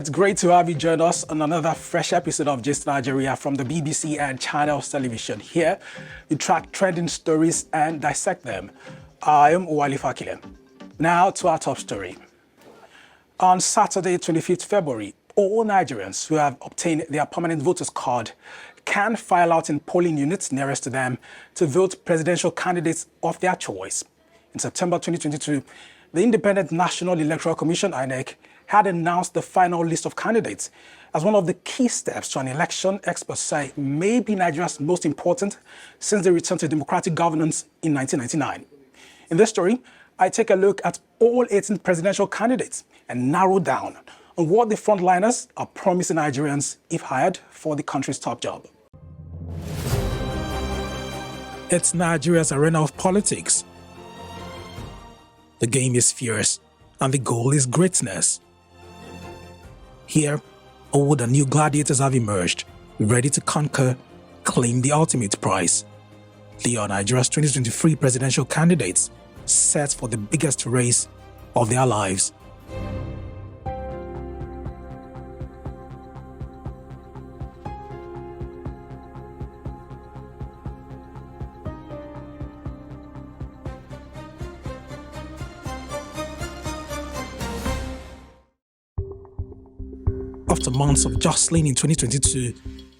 It's great to have you join us on another fresh episode of Gist Nigeria from the BBC and Channels Television. Here, we track trending stories and dissect them. I am Uwali Fakile. Now to our top story. On Saturday, 25th February, all Nigerians who have obtained their permanent voters card can file out in polling units nearest to them to vote presidential candidates of their choice. In September 2022, the Independent National Electoral Commission, INEC, had announced the final list of candidates as one of the key steps to an election experts say may be Nigeria's most important since the return to democratic governance in 1999. In this story, I take a look at all 18 presidential candidates and narrow down on what the frontliners are promising Nigerians if hired for the country's top job. It's Nigeria's arena of politics. The game is fierce, and the goal is greatness. Here, old and new gladiators have emerged, ready to conquer, claim the ultimate prize. They are Nigeria's 2023 presidential candidates, set for the biggest race of their lives. After months of jostling in 2022,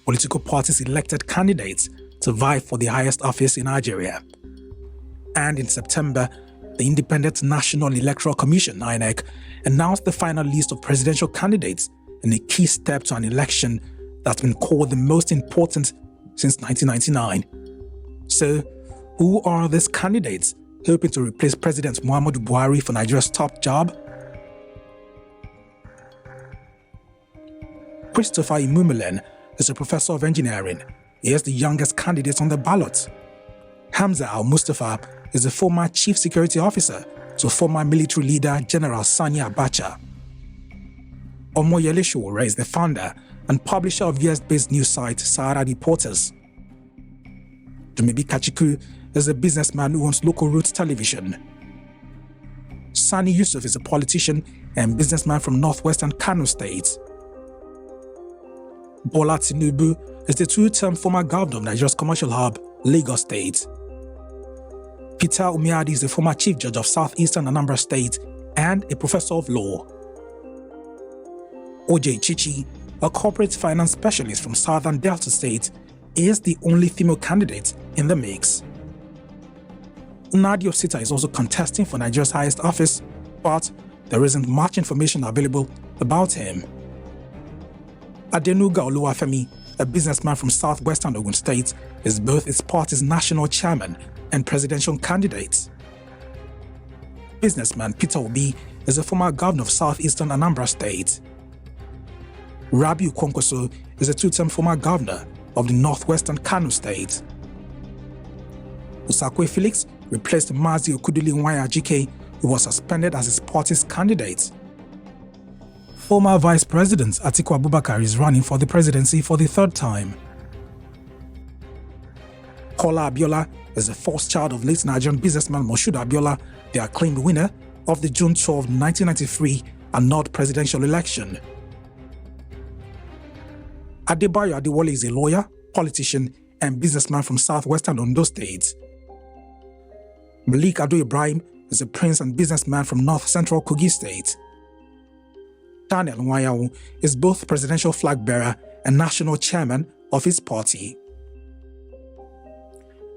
political parties elected candidates to vie for the highest office in Nigeria. And in September, the Independent National Electoral Commission, INEC, announced the final list of presidential candidates in a key step to an election that's been called the most important since 1999. So, who are these candidates hoping to replace President Muhammadu Buhari for Nigeria's top job? Christopher Imumelen is a professor of engineering. He is the youngest candidate on the ballot. Hamza Al-Mustafa is a former chief security officer to former military leader General Sani Abacha. Omoyele Sowore is the founder and publisher of US-based news site Sahara Reporters. Dumebi Kachiku is a businessman who owns Local Roots Television. Sani Yusuf is a politician and businessman from northwestern Kano State. Bola Tinubu is the two-term former governor of Nigeria's commercial hub, Lagos State. Peter Umiadi is the former chief judge of southeastern Anambra State and a professor of law. OJ Chichi, a corporate finance specialist from southern Delta State, is the only female candidate in the mix. Nadia Sita is also contesting for Nigeria's highest office, but there isn't much information available about him. Adenuga Oluwafemi, a businessman from southwestern Ogun State, is both its party's national chairman and presidential candidate. Businessman Peter Obi is a former governor of southeastern Anambra State. Rabiu Kwankwaso is a two-term former governor of the northwestern Kano State. Usakwe Felix replaced Mazi Okudili Nwaya-Ajike, who was suspended as his party's candidate. Former Vice President Atiku Abubakar is running for the presidency for the third time. Kola Abiola is the fourth child of late Nigerian businessman Moshood Abiola, the acclaimed winner of the June 12, 1993 annulled presidential election. Adebayo Adewale is a lawyer, politician, and businessman from southwestern Ondo State. Malik Ado Ibrahim is a prince and businessman from north-central Kogi State. Daniel Nwayawu is both presidential flag bearer and national chairman of his party.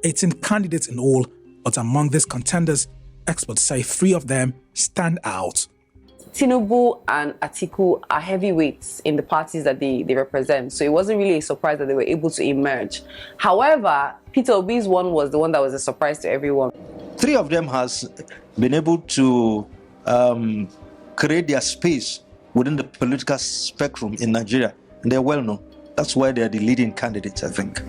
18 candidates in all, but among these contenders, experts say 3 of them stand out. Tinubu and Atiku are heavyweights in the parties that they represent, so it wasn't really a surprise that they were able to emerge. However, Peter Obi's one was the one that was a surprise to everyone. 3 of them has been able to create their space within the political spectrum in Nigeria, and they're well known. That's why they're the leading candidates, I think.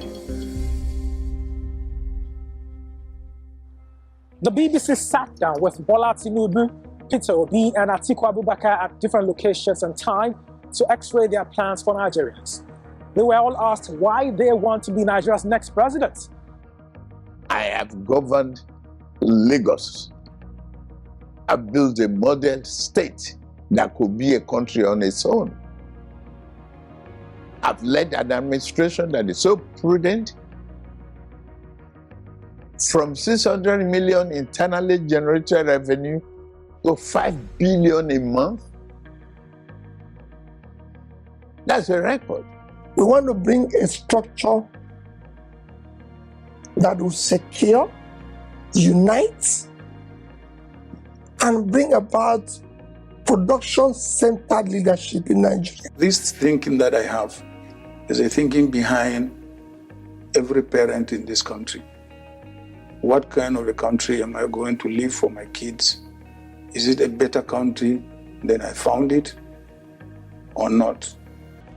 The BBC sat down with Bola Tinubu, Peter Obi, and Atiku Abubakar at different locations and time to x-ray their plans for Nigerians. They were all asked why they want to be Nigeria's next president. I have governed Lagos. I built a modern state that could be a country on its own. I've led an administration that is so prudent. From 600 million internally generated revenue to 5 billion a month. That's a record. We want to bring a structure that will secure, unite, and bring about production-centered leadership in Nigeria. This thinking that I have is a thinking behind every parent in this country. What kind of a country am I going to leave for my kids? Is it a better country than I found it or not?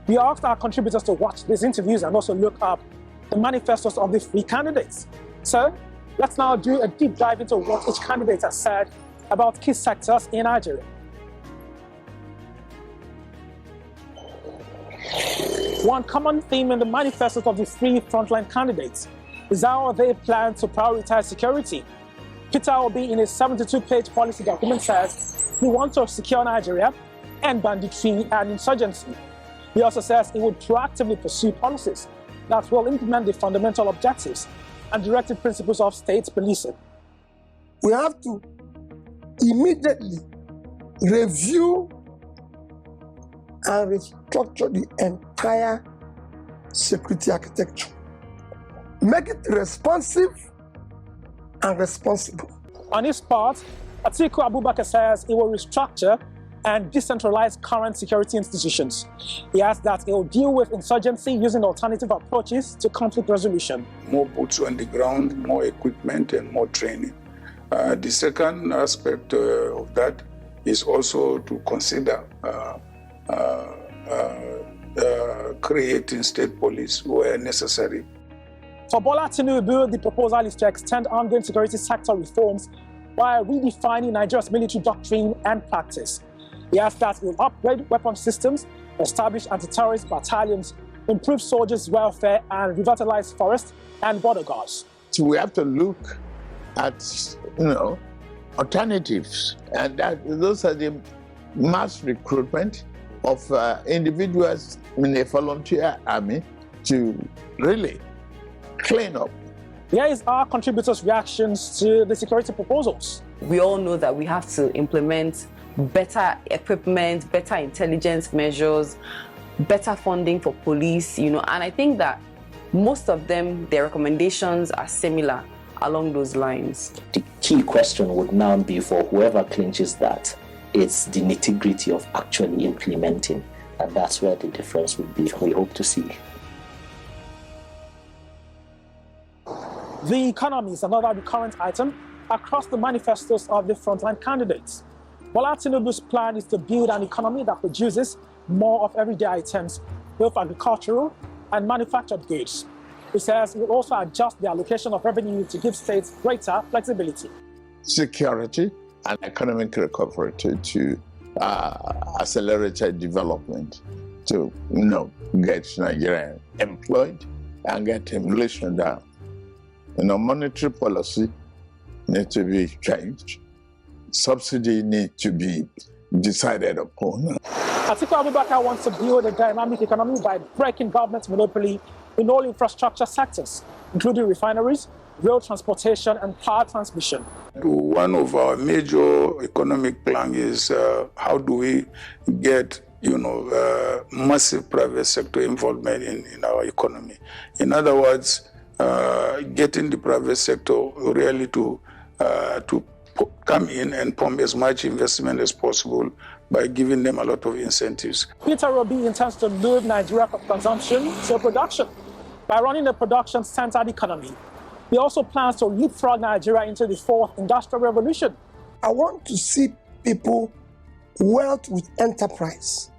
We asked our contributors to watch these interviews and also look up the manifestos of the three candidates. So let's now do a deep dive into what each candidate has said about key sectors in Nigeria. One common theme in the manifestos of the three frontline candidates is how they plan to prioritize security. Peter Obi, in a 72-page policy document, says he wants to secure Nigeria, end banditry and insurgency. He also says he would proactively pursue policies that will implement the fundamental objectives and directive principles of state policing. We have to immediately review and restructure the entire security architecture. Make it responsive and responsible. On his part, Atiku Abubakar says he will restructure and decentralize current security institutions. He adds that he will deal with insurgency using alternative approaches to conflict resolution. More boots on the ground, more equipment, and more training. The second aspect of that is also to consider creating state police where necessary. For Bola Tinubu, the proposal is to extend ongoing security sector reforms while redefining Nigeria's military doctrine and practice. He adds that he will upgrade weapon systems, establish anti-terrorist battalions, improve soldiers' welfare, and revitalize forest and border guards. So we have to look at, alternatives, and those are the mass recruitment of individuals in a volunteer army to really clean up. Here is our contributors' reactions to the security proposals. We all know that we have to implement better equipment, better intelligence measures, better funding for police, and I think that most of them, their recommendations are similar along those lines. The key question would now be for whoever clinches that, it's the nitty-gritty of actually implementing, and that's where the difference would be, we hope to see. The economy is another recurrent item across the manifestos of the frontline candidates. Bola Tinubu's plan is to build an economy that produces more of everyday items, both agricultural and manufactured goods. He says he will also adjust the allocation of revenue to give states greater flexibility. Security and economic recovery to accelerate development, to get Nigeria employed and get inflation down. Monetary policy needs to be changed. Subsidy needs to be decided upon. Atiku Abubakar wants to build a dynamic economy by breaking government monopoly in all infrastructure sectors, including refineries, rail transportation, and power transmission. One of our major economic plans is how do we get massive private sector involvement in our economy. In other words, getting the private sector really to come in and pump as much investment as possible by giving them a lot of incentives. Peter Obi intends to move Nigeria from consumption to production by running a production-centered economy. He also plans to leapfrog Nigeria into the fourth industrial revolution. I want to see people wealth with enterprise.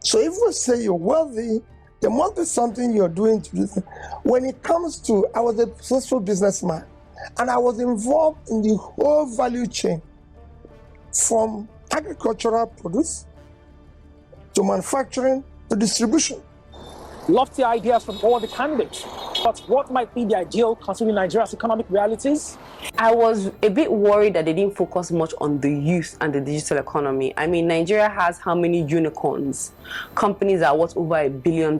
So if we say you're wealthy, there must be something you're doing to do. When it comes to, I was a successful businessman, and I was involved in the whole value chain, from agricultural produce to manufacturing to distribution. Lofty ideas from all the candidates. But what might be the ideal considering Nigeria's economic realities? I was a bit worried that they didn't focus much on the youth and the digital economy. I mean, Nigeria has how many unicorns? Companies are worth over $1 billion.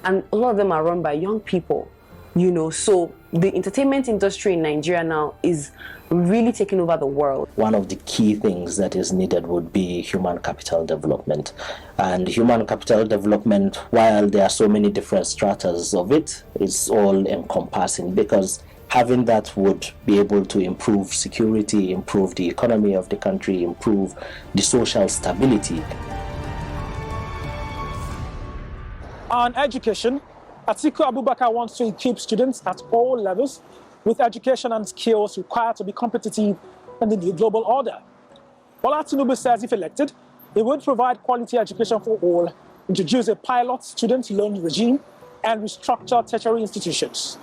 And a lot of them are run by young people, you know. So the entertainment industry in Nigeria now is really taking over the world. One of the key things that is needed would be human capital development. And human capital development, while there are so many different stratas of it, it's all encompassing, because having that would be able to improve security, improve the economy of the country, improve the social stability. On education, Atiku Abubakar wants to equip students at all levels with education and skills required to be competitive in the new global order. Bola Tinubu says if elected, he would provide quality education for all, introduce a pilot student loan regime, and restructure tertiary institutions.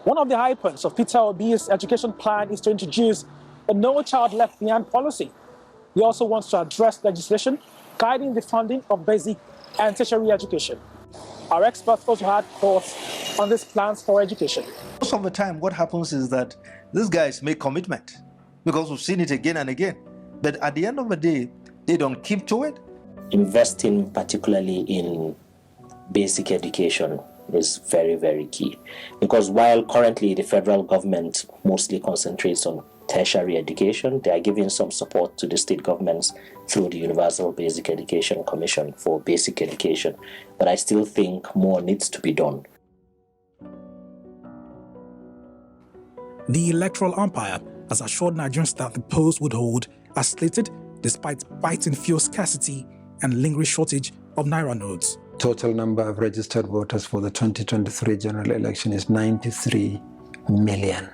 One of the high points of Peter Obi's education plan is to introduce a No Child Left Behind policy. He also wants to address legislation guiding the funding of basic and tertiary education. Our experts also had thoughts on these plans for education. Most of the time, what happens is that these guys make commitment, because we've seen it again and again. But at the end of the day, they don't keep to it. Investing particularly in basic education is very, very key. Because while currently the federal government mostly concentrates on tertiary education, they are giving some support to the state governments through the Universal Basic Education Commission for basic education. But I still think more needs to be done. The electoral umpire has assured Nigerians that the polls would hold as slated, despite biting fuel scarcity and lingering shortage of Naira notes. Total number of registered voters for the 2023 general election is 93 million.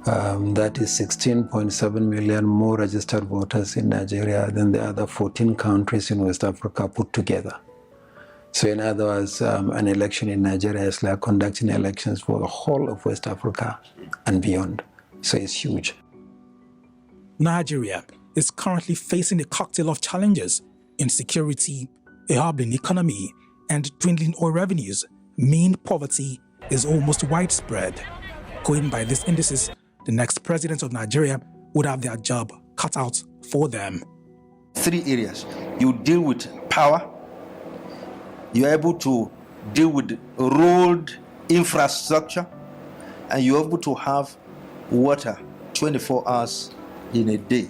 That is 16.7 million more registered voters in Nigeria than the other 14 countries in West Africa put together. So in other words, an election in Nigeria is like conducting elections for the whole of West Africa and beyond. So it's huge. Nigeria is currently facing a cocktail of challenges: insecurity, a hobbling economy, and dwindling oil revenues mean poverty is almost widespread. Going by these indices, the next president of Nigeria would have their job cut out for them. 3 areas. You deal with power, you're able to deal with road infrastructure, and you're able to have water 24 hours in a day.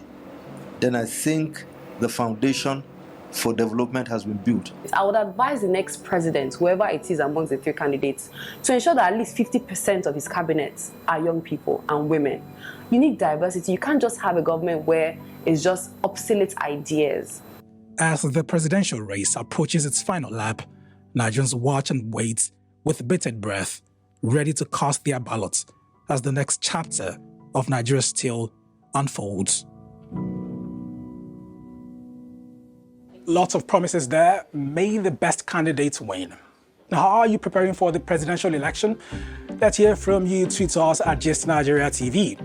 Then I think the foundation for development has been built. I would advise the next president, whoever it is amongst the 3 candidates, to ensure that at least 50% of his cabinet are young people and women. You need diversity. You can't just have a government where it's just obsolete ideas. As the presidential race approaches its final lap, Nigerians watch and wait with bated breath, ready to cast their ballots as the next chapter of Nigeria's tale unfolds. Lots of promises there. May the best candidates win. Now, how are you preparing for the presidential election? Let's hear from you. Tweet us at Gist Nigeria TV.